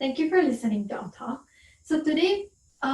Thank you for listening to our talk. So today,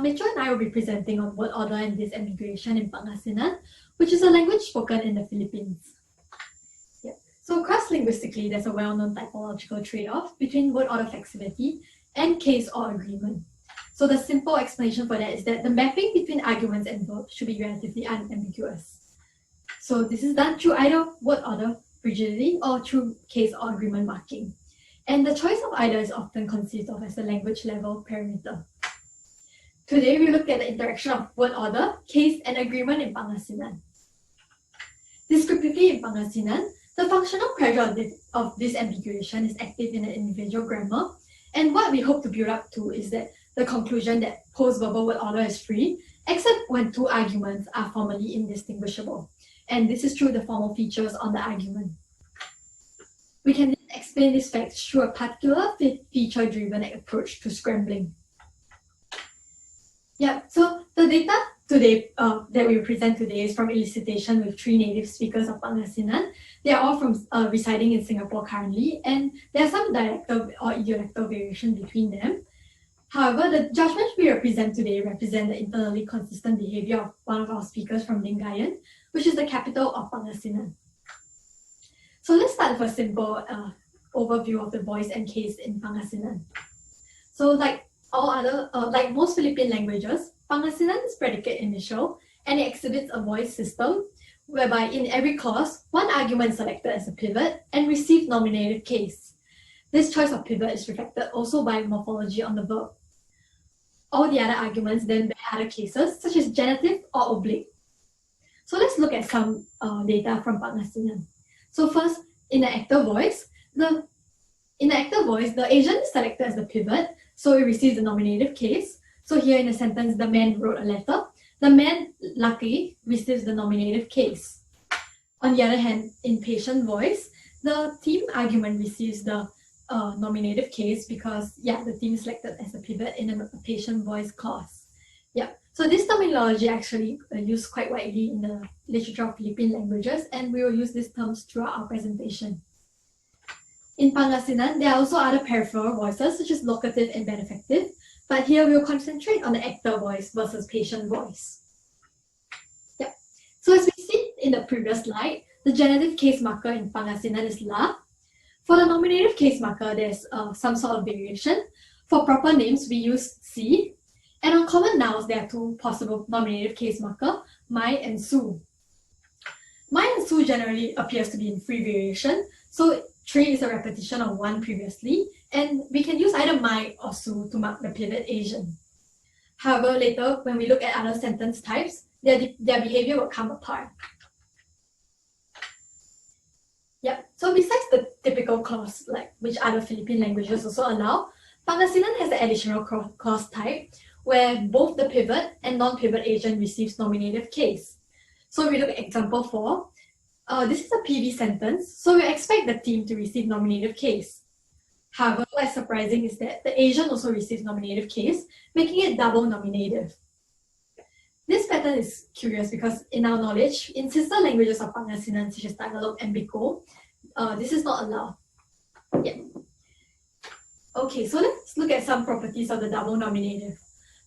Mitchell and I will be presenting on word order and disambiguation in Pangasinan, which is a language spoken in the Philippines. So cross-linguistically, there's a well-known typological trade-off between word order flexibility and case or agreement. So the simple explanation for that is that the mapping between arguments and verbs should be relatively unambiguous. So this is done through either word order, rigidity, or through case or agreement marking. And the choice of either is often conceived of as a language level parameter. Today, we look at the interaction of word order, case, and agreement in Pangasinan. Descriptively in Pangasinan, the functional pressure of disambiguation is active in an individual grammar, and what we hope to build up to is that the conclusion that postverbal word order is free, except when two arguments are formally indistinguishable. And this is through the formal features on the argument. We can explain this fact through a particular feature-driven approach to scrambling. So the data today that we present today is from elicitation with 3 native speakers of Pangasinan. They are all from residing in Singapore currently, and there are some dialectal or idiolectal variation between them. However, the judgments we represent today represent the internally consistent behavior of one of our speakers from Lingayen, which is the capital of Pangasinan. So let's start with a simple overview of the voice and case in Pangasinan. So like most Philippine languages, Pangasinan is predicate initial, and it exhibits a voice system whereby in every clause, one argument is selected as a pivot and receives nominative case. This choice of pivot is reflected also by morphology on the verb. All the other arguments then bear other cases, such as genitive or oblique. So let's look at some data from Pangasinan. So first, in the active voice, the asion is selected as the pivot, so it receives the nominative case. So here in the sentence, the man wrote a letter. The man, luckily, receives the nominative case. On the other hand, in patient voice, the theme argument receives the nominative case because, the theme is selected as a pivot in a patient voice clause. So this terminology actually used quite widely in the literature of Philippine languages, and we will use these terms throughout our presentation. In Pangasinan, there are also other peripheral voices such as locative and benefactive, but here we will concentrate on the actor voice versus patient voice. So as we see in the previous slide, the genitive case marker in Pangasinan is la. For the nominative case marker, there's some sort of variation. For proper names, we use si. And on common nouns, there are 2 possible nominative case marker, mai and su. Mai and su generally appears to be in free variation, so 3 is a repetition of 1 previously, and we can use either mai or su to mark the pivot asion. However, later, when we look at other sentence types, their behavior will come apart. So besides the typical clause, like which other Philippine languages also allow, Pangasinan has the additional clause type, where both the pivot and non-pivot agent receives nominative case. So if we look at example 4, this is a PV sentence, so we expect the theme to receive nominative case. However, what's surprising is that the agent also receives nominative case, making it double nominative. This pattern is curious because in our knowledge, in sister languages of Pangasinan, such as Tagalog and Bicol, this is not allowed. Okay, so let's look at some properties of the double nominative.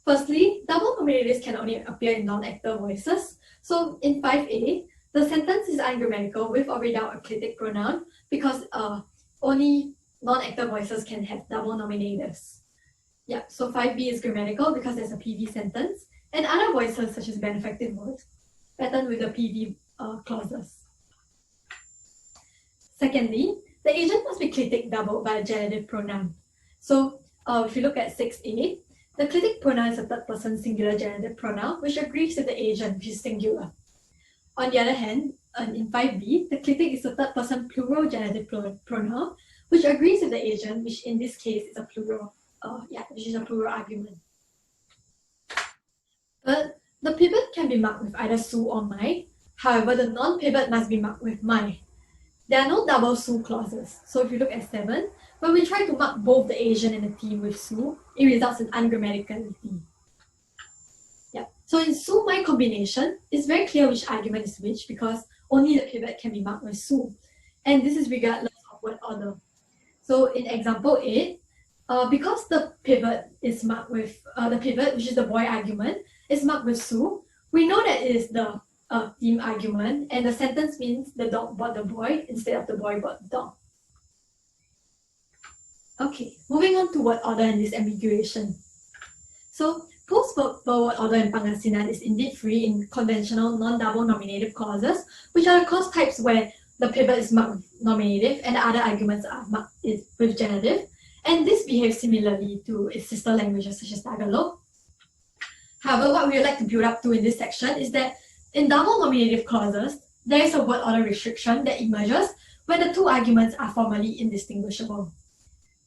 Firstly, double nominatives can only appear in non-actor voices. So in 5a, the sentence is ungrammatical with or without a clitic pronoun because only non-actor voices can have double nominatives. So 5b is grammatical because there's a PV sentence, and other voices such as benefactive voice pattern with the PV clauses. Secondly, the agent must be clitic doubled by a genitive pronoun. So if you look at 6a, the clitic pronoun is a third person singular genitive pronoun which agrees with the agent, which is singular. On the other hand, in 5b, the clitic is a third person plural genitive pronoun which agrees with the agent, which in this case is a plural, which is a plural argument. But the pivot can be marked with either su or mai. However, the non-pivot must be marked with mai. There are no double su clauses. So if you look at 7, when we try to mark both the agent and the theme with su, it results in ungrammaticality. So in su-mai combination, it's very clear which argument is which because only the pivot can be marked with su. And this is regardless of word order. So in example 8, Because the pivot is marked with, the pivot, which is the boy argument, is marked with Sue, we know that it is the theme argument, and the sentence means the dog bought the boy instead of the boy bought the dog. Okay, moving on to word order and disambiguation. So, postverbal word order in Pangasinan is indeed free in conventional non-double nominative clauses, which are the clause types where the pivot is marked with nominative and the other arguments are marked with genitive. And this behaves similarly to its sister languages such as Tagalog. However, what we would like to build up to in this section is that in double nominative clauses, there is a word order restriction that emerges when the two arguments are formally indistinguishable.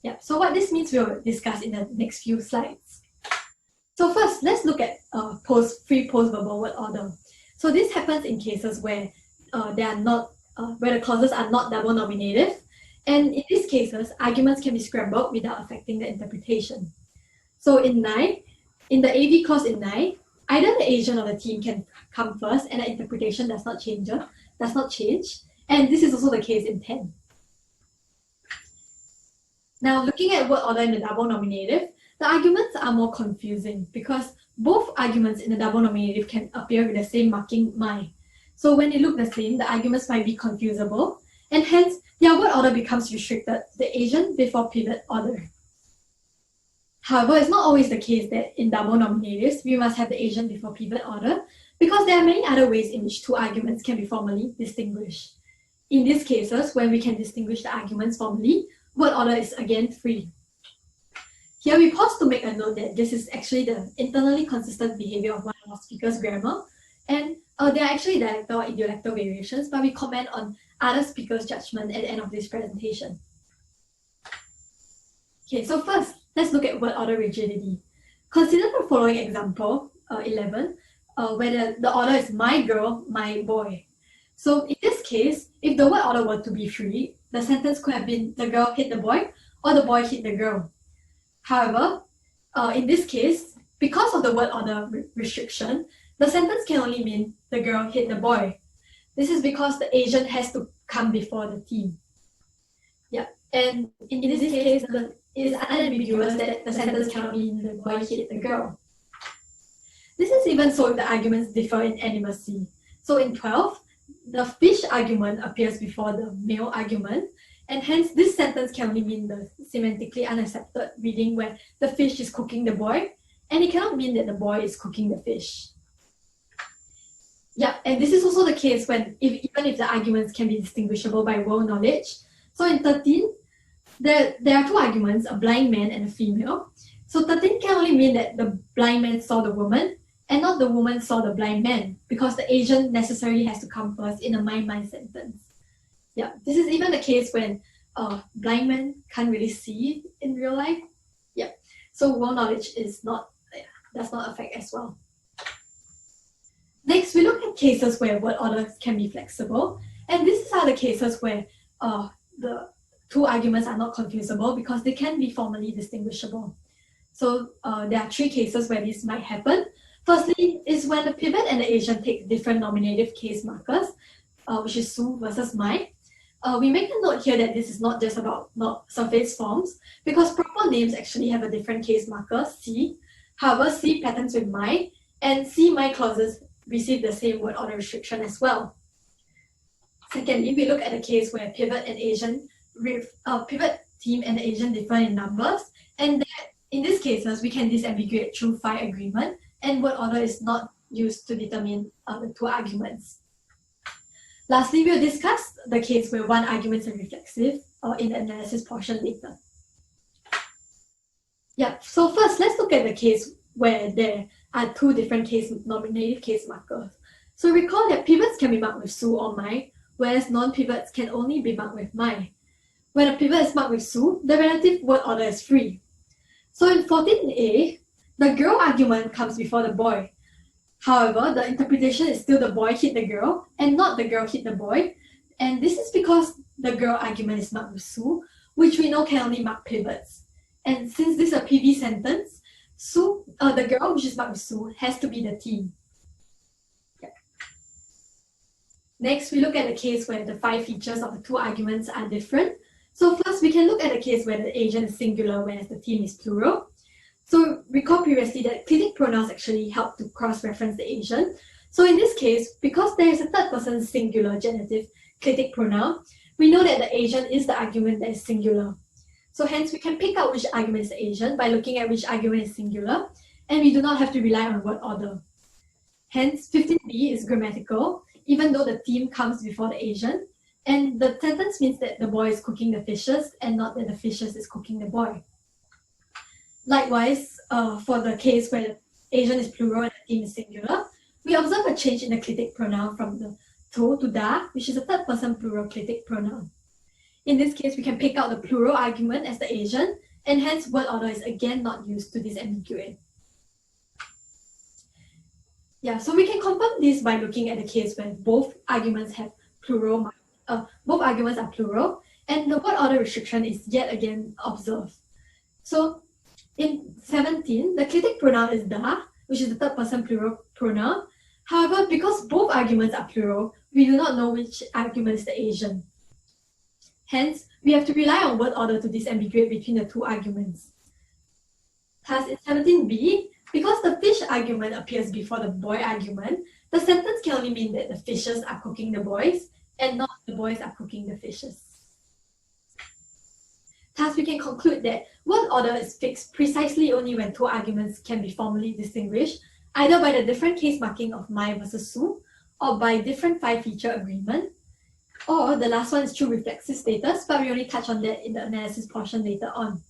Yeah, so what this means we'll discuss in the next few slides. So first, let's look at free postverbal word order. So this happens in cases where where the clauses are not double nominative, and in these cases, arguments can be scrambled without affecting the interpretation. So in the AV clause in 9, either the asion or the theme can come first and the interpretation does not change, and this is also the case in 10. Now, looking at word order in the double nominative, the arguments are more confusing because both arguments in the double nominative can appear with the same marking my. So when they look the same, the arguments might be confusable, and hence their word order becomes restricted to the asion before pivot order. However, it's not always the case that in double nominatives, we must have the asion before pivot order because there are many other ways in which two arguments can be formally distinguished. In these cases, when we can distinguish the arguments formally, word order is again free. Here we pause to make a note that this is actually the internally consistent behavior of one of our speakers' grammar, and there are actually dialectal or idiolectal variations, but we comment on other speakers' judgment at the end of this presentation. Okay, so first, let's look at word order rigidity. Consider the following example, 11, where the order is my girl, my boy. So in this case, if the word order were to be free, the sentence could have been the girl hit the boy or the boy hit the girl. However, in this case, because of the word order restriction, the sentence can only mean the girl hit the boy. This is because the asion has to come before the theme. Yeah, and in this case, it is unambiguous that the sentence cannot mean the boy hit the girl. This is even so if the arguments differ in animacy. So in 12, the fish argument appears before the male argument, and hence this sentence can only mean the semantically unaccepted reading where the fish is cooking the boy, and it cannot mean that the boy is cooking the fish. Yeah, and this is also the case when even if the arguments can be distinguishable by world knowledge. So in 13, there are two arguments, a blind man and a female. So 13 can only mean that the blind man saw the woman and not the woman saw the blind man, because the asion necessarily has to come first in a my sentence. Yeah, this is even the case when blind men can't really see in real life. Yeah, so world knowledge does not affect as well. Next, we look at cases where word orders can be flexible, and these are the cases where the two arguments are not confusable because they can be formally distinguishable. So there are three cases where this might happen. Firstly, is when the pivot and the asion take different nominative case markers, which is Su versus my. We make a note here that this is not just about surface forms, because proper names actually have a different case marker, C. However, C patterns with my, and C my clauses receive the same word order restriction as well. Secondly, we look at a case where pivot and asion, pivot theme and asion differ in numbers, and that in these cases we can disambiguate through phi agreement, and word order is not used to determine the two arguments. Lastly, we'll discuss the case where one argument is reflexive in the analysis portion later. Yeah, so first let's look at the case where there are two different nominative case markers. So recall that pivots can be marked with Su or my, whereas non-pivots can only be marked with my. When a pivot is marked with Su, the relative word order is free. So in 14a, the girl argument comes before the boy. However, the interpretation is still the boy hit the girl and not the girl hit the boy. And this is because the girl argument is marked with Su, which we know can only mark pivots. And since this is a PV sentence, the girl, which is marked with Su, has to be the theme. Yeah. Next, we look at the case where the phi features of the two arguments are different. So first, we can look at a case where the agent is singular, whereas the team is plural. So recall previously that clitic pronouns actually help to cross-reference the asion. So in this case, because there is a third person singular genitive clitic pronoun, we know that the asion is the argument that is singular. So hence, we can pick out which argument is the asion by looking at which argument is singular, and we do not have to rely on word order. Hence, 15b is grammatical, even though the team comes before the asion, and the sentence means that the boy is cooking the fishes and not that the fishes is cooking the boy. Likewise, for the case where the asion is plural and the team is singular, we observe a change in the clitic pronoun from the to da, which is a third person plural clitic pronoun. In this case, we can pick out the plural argument as the asion, and hence word order is again not used to disambiguate. Yeah, so we can confirm this by looking at the case where both arguments have plural, both arguments are plural, and the word order restriction is yet again observed. So in 17, the clitic pronoun is da, which is the third person plural pronoun. However, because both arguments are plural, we do not know which argument is the asion. Hence, we have to rely on word order to disambiguate between the two arguments. Thus, in 17b, because the fish argument appears before the boy argument, the sentence can only mean that the fishes are cooking the boys and not the boys are cooking the fishes. Thus, we can conclude that word order is fixed precisely only when two arguments can be formally distinguished, either by the different case marking of my versus Su, or by different 5-feature agreement, or the last one is true reflexive status, but we only touch on that in the analysis portion later on.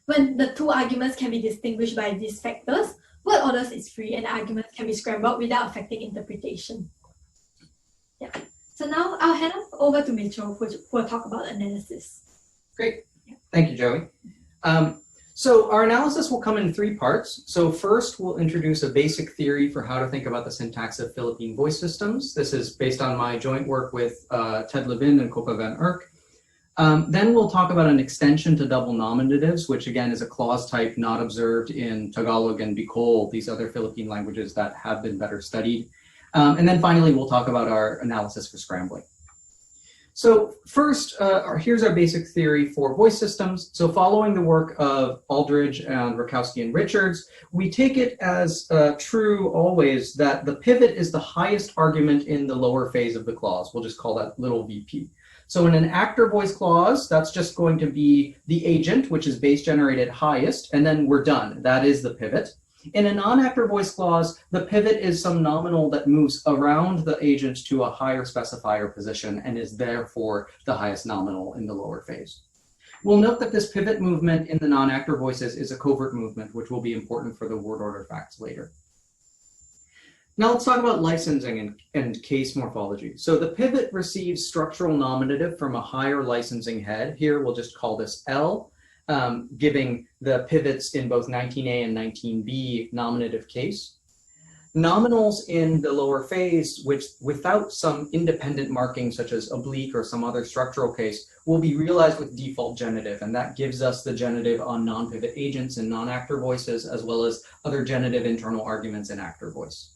When the two arguments can be distinguished by these factors, word orders is free and the arguments can be scrambled without affecting interpretation. Yeah. So now I'll hand over to Mitchell, who will talk about analysis. Great. Thank you, Joey. So our analysis will come in 3 parts. So first, we'll introduce a basic theory for how to think about the syntax of Philippine voice systems. This is based on my joint work with Ted Levin and Copa van Urk. Then we'll talk about an extension to double nominatives, which again is a clause type not observed in Tagalog and Bicol, these other Philippine languages that have been better studied. And then finally, we'll talk about our analysis for scrambling. So first, here's our basic theory for voice systems. So following the work of Aldridge and Rakowski and Richards, we take it as true always that the pivot is the highest argument in the lower phase of the clause. We'll just call that little VP. So in an actor voice clause, that's just going to be the agent, which is base generated highest, and then we're done. That is the pivot. In a non-actor voice clause, the pivot is some nominal that moves around the agent to a higher specifier position and is therefore the highest nominal in the lower phase. We'll note that this pivot movement in the non-actor voices is a covert movement, which will be important for the word order facts later. Now let's talk about licensing and case morphology. So the pivot receives structural nominative from a higher licensing head. Here we'll just call this L, giving the pivots in both 19A and 19B nominative case. Nominals in the lower phase, which without some independent marking such as oblique or some other structural case, will be realized with default genitive, and that gives us the genitive on non-pivot agents in non-actor voices, as well as other genitive internal arguments in actor voice.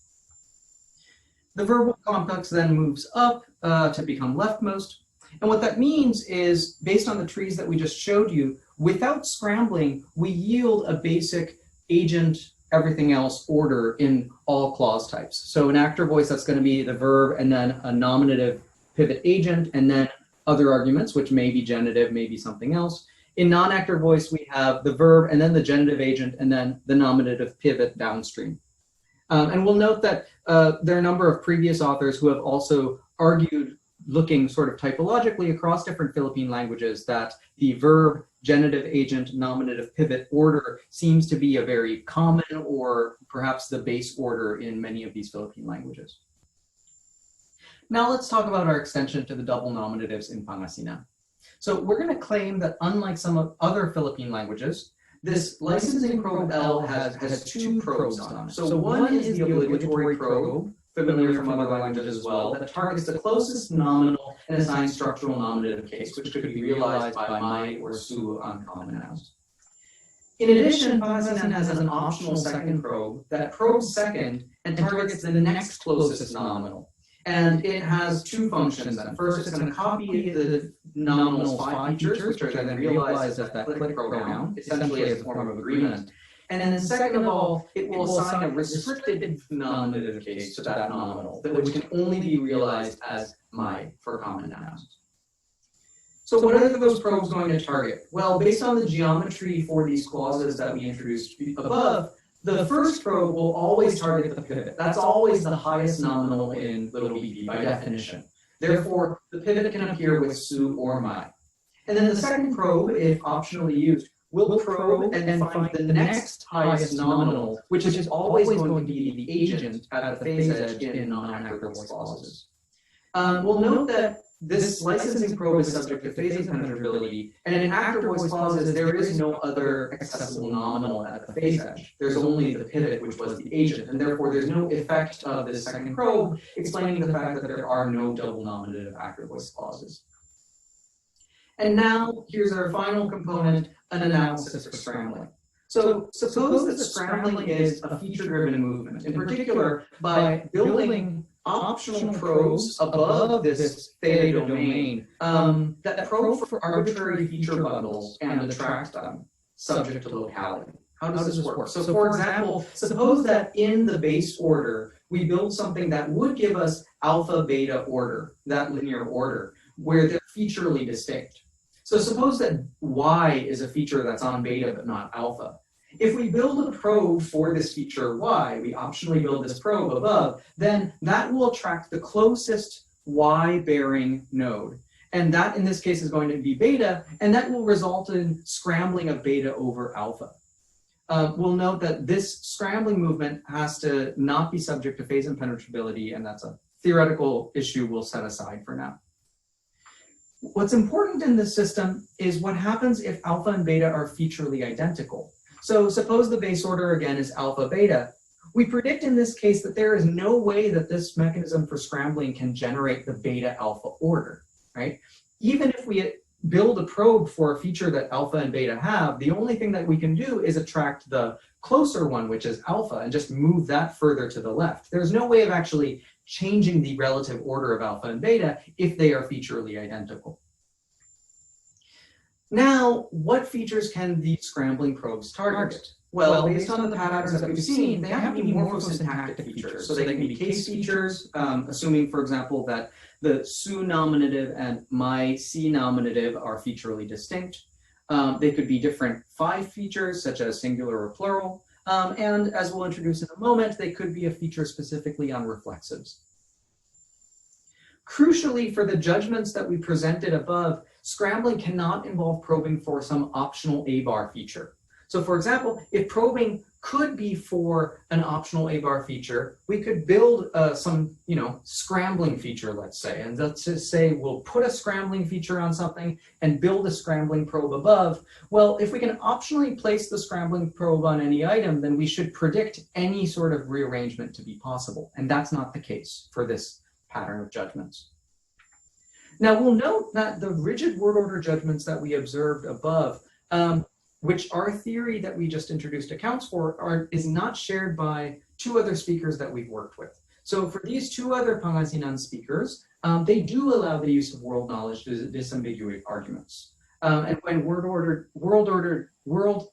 The verbal complex then moves up to become leftmost. And what that means is, based on the trees that we just showed you, without scrambling, we yield a basic agent, everything else order in all clause types. So in actor voice, that's going to be the verb and then a nominative pivot agent, and then other arguments, which may be genitive, may be something else. In non-actor voice, we have the verb and then the genitive agent, and then the nominative pivot downstream. And we'll note that there are a number of previous authors who have also argued, looking sort of typologically across different Philippine languages, that the verb, genitive agent, nominative pivot order seems to be a very common or perhaps the base order in many of these Philippine languages. Now let's talk about our extension to the double nominatives in Pangasinan. So we're going to claim that unlike some of other Philippine languages, this licensing probe L has 2 probes on it. So one is the obligatory probe, familiar from other languages as well, that targets the closest nominal and assigns structural nominative case, which could be realized by my or su on common nouns. In addition, Pangasinan has an optional second probe that probes second and targets the next closest nominal. And it has two functions then. First, it's going to copy the nominal phi features, which are then realized as that click pronoun, essentially as a form of agreement. And then second of all, it will assign a restricted nominative case to that nominal, which can only be realized as my for common nouns. So what are those probes going to target? Well, based on the geometry for these clauses that we introduced above, the first probe will always target the pivot. That's always the highest nominal in little bb by definition. Therefore, the pivot can appear with su or my. And then the second probe, if optionally used, will probe and find the next highest nominal, which is always going to be the agent at the phase edge in non-active voice clauses. We'll note that this licensing probe is subject to phase impenetrability, and in active voice clauses, there is no other accessible nominal at the phase edge. There's only the pivot, which was the agent, and therefore there's no effect of this second probe explaining the fact that there are no double nominative active voice clauses. And now, here's our final component, an analysis for scrambling. So suppose that scrambling is a feature-driven movement, in particular by building optional probes above this theta domain that probe for arbitrary feature bundles and attract them, subject to locality. How does this work? So for example, suppose that in the base order, we build something that would give us alpha beta order, that linear order, where they're featurely distinct. So suppose that y is a feature that's on beta but not alpha. If we build a probe for this feature y, we optionally build this probe above, then that will attract the closest y-bearing node. And that, in this case, is going to be beta, and that will result in scrambling of beta over alpha. We'll note that this scrambling movement has to not be subject to phase impenetrability, and that's a theoretical issue we'll set aside for now. What's important in this system is what happens if alpha and beta are featurely identical. So suppose the base order again is alpha beta. We predict in this case that there is no way that this mechanism for scrambling can generate the beta alpha order, right? Even if we build a probe for a feature that alpha and beta have, the only thing that we can do is attract the closer one, which is alpha, and just move that further to the left. There's no way of actually changing the relative order of alpha and beta if they are featurely identical. Now, what features can these scrambling probes target? Well, based on the patterns that we've seen, they have to be morphosyntactic features. So they can be case features, assuming, for example, that the su nominative and my c nominative are featurely distinct. They could be different phi features, such as singular or plural. And as we'll introduce in a moment, they could be a feature specifically on reflexives. Crucially, for the judgments that we presented above, scrambling cannot involve probing for some optional A-bar feature. So for example, if probing could be for an optional A-bar feature, we could build some, scrambling feature, let's say. And let's just say we'll put a scrambling feature on something and build a scrambling probe above. Well, if we can optionally place the scrambling probe on any item, then we should predict any sort of rearrangement to be possible. And that's not the case for this pattern of judgments. Now, we'll note that the rigid word order judgments that we observed above, which our theory that we just introduced accounts for, is not shared by two other speakers that we've worked with. So for these two other Pangasinan speakers, they do allow the use of world knowledge to disambiguate arguments. And when world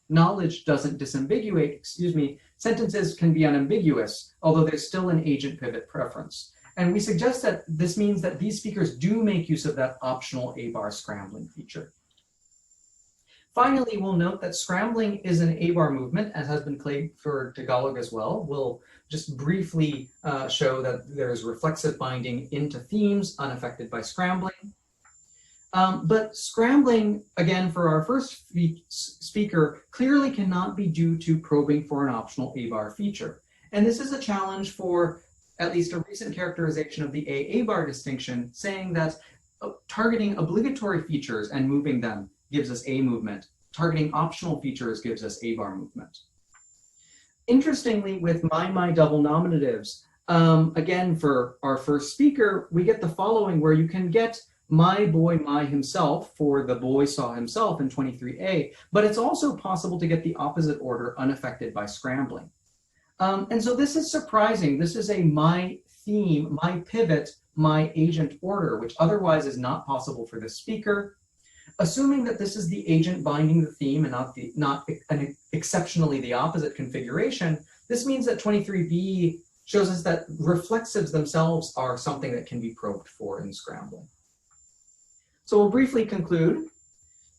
knowledge doesn't disambiguate, sentences can be unambiguous, although there's still an agent pivot preference. And we suggest that this means that these speakers do make use of that optional A-bar scrambling feature. Finally, we'll note that scrambling is an A-bar movement, as has been claimed for Tagalog as well. We'll just briefly show that there's reflexive binding into themes unaffected by scrambling. But scrambling, again, for our first speaker, clearly cannot be due to probing for an optional A-bar feature. And this is a challenge for at least a recent characterization of the A-bar distinction, saying that targeting obligatory features and moving them gives us A movement. Targeting optional features gives us A-bar movement. Interestingly, with my double nominatives, again, for our first speaker, we get the following, where you can get my boy, my himself, for the boy saw himself in 23A, but it's also possible to get the opposite order unaffected by scrambling. And so this is surprising. This is a my theme, my pivot, my agent order, which otherwise is not possible for the speaker. Assuming that this is the agent binding the theme and not exceptionally the opposite configuration, this means that 23b shows us that reflexives themselves are something that can be probed for in scrambling. So we'll briefly conclude.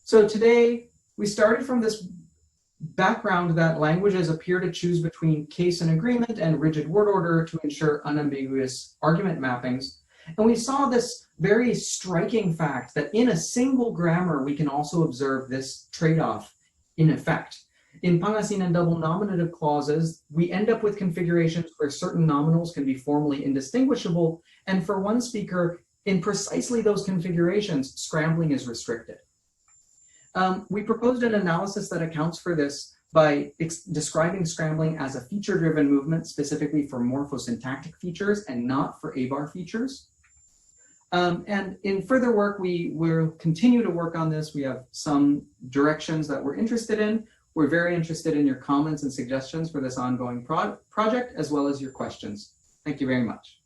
So today we started from this background that languages appear to choose between case and agreement and rigid word order to ensure unambiguous argument mappings. And we saw this very striking fact that in a single grammar, we can also observe this trade-off in effect. In Pangasinan double nominative clauses, we end up with configurations where certain nominals can be formally indistinguishable. And for one speaker, in precisely those configurations, scrambling is restricted. We proposed an analysis that accounts for this by describing scrambling as a feature-driven movement specifically for morphosyntactic features and not for A-bar features. And in further work, we will continue to work on this. We have some directions that we're interested in. We're very interested in your comments and suggestions for this ongoing project, as well as your questions. Thank you very much.